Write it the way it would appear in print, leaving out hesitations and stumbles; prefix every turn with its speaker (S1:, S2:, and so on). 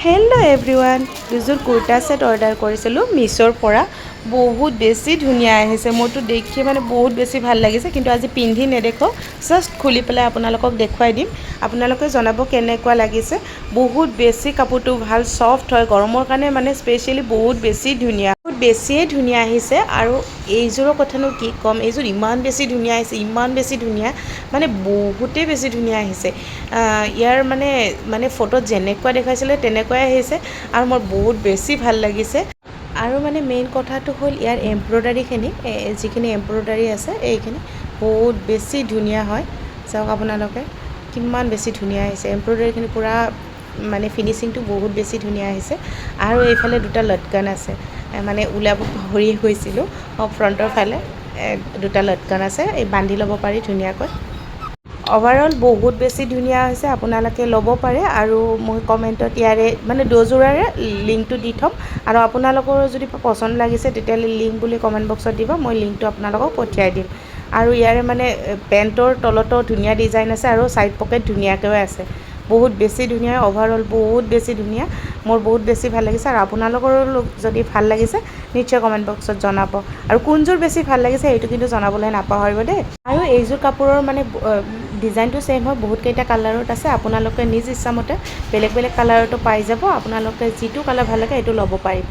S1: Hello' everyone, দুযোৰ kurta set order কৰিছিলোঁ মিছ'ৰ পৰা। বহুত বেছি ধুনীয়া আহিছে, মোৰতো দেখি মানে বহুত বেছি ভাল লাগিছে, কিন্তু আজি পিন্ধি নেদেখোঁ, জাষ্ট খুলি পেলাই আপোনালোকক দেখুৱাই দিম। আপোনালোকে জনাব কেনেকুৱা লাগিছে। বহুত বেছি কাপোৰটো ভাল, ছফ্ট হয়, গৰমৰ কাৰণে মানে স্পেচিয়েলি বহুত বেছি ধুনীয়া, বহুত বেছিয়ে ধুনীয়া আহিছে। আৰু এইযোৰৰ কথানো কি ক'ম, এইযোৰ ইমান বেছি ধুনীয়া আহিছে, ইমান বেছি ধুনীয়া, মানে বহুতেই বেছি ধুনীয়া আহিছে। ইয়াৰ মানে ফটোত যেনেকুৱা দেখাইছিলে তেনেকুৱাই আহিছে আৰু মোৰ বহুত বেছি ভাল লাগিছে। আৰু মানে মেইন কথাটো হ'ল ইয়াৰ এমব্ৰইডাৰীখিনি, যিখিনি এমব্ৰইডাৰী আছে এইখিনি বহুত বেছি ধুনীয়া হয়। চাওক আপোনালোকে কিমান বেছি ধুনীয়া আহিছে, এমব্ৰইডাৰীখিনি পূৰা মানে ফিনিচিংটো বহুত বেছি ধুনীয়া আহিছে। আৰু এইফালে দুটা লটকান আছে, মানে ওলাব পাহৰি গৈছিলোঁ, ফ্ৰণ্টৰ ফালে দুটা লটকান আছে, এই বান্ধি ল'ব পাৰি ধুনীয়াকৈ। অভাৰঅল বহুত বেছি ধুনীয়া হৈছে, আপোনালোকে ল'ব পাৰে। আৰু মই কমেণ্টত ইয়াৰে মানে দুযোৰাৰে লিংকটো দি থ'ম, আৰু আপোনালোকৰ যদি পচন্দ লাগিছে তেতিয়াহ'লে লিংক বুলি কমেণ্ট বক্সত দিব, মই লিংকটো আপোনালোকক পঠিয়াই দিম। আৰু ইয়াৰে মানে পেণ্টৰ তলতো ধুনীয়া ডিজাইন আছে আৰু ছাইড পকেট ধুনীয়াকৈ আছে, বহুত বেছি ধুনীয়া। অভাৰঅল বহুত বেছি ধুনীয়া, মোৰ বহুত বেছি ভাল লাগিছে। আৰু আপোনালোকৰো যদি ভাল লাগিছে নিশ্চয় কমেণ্ট বক্সত জনাব, আৰু কোনযোৰ বেছি ভাল লাগিছে সেইটো কিন্তু জনাবলৈ নাপাহৰিব দেই। আৰু এইযোৰ কাপোৰৰ মানে ডিজাইনটো ছেইম হয়, বহুতকেইটা কালাৰত আছে, আপোনালোকে নিজ ইচ্ছামতে বেলেগ বেলেগ কালাৰতো পাই যাব। আপোনালোকে যিটো কালাৰ ভাল লাগে সেইটো ল'ব পাৰিব।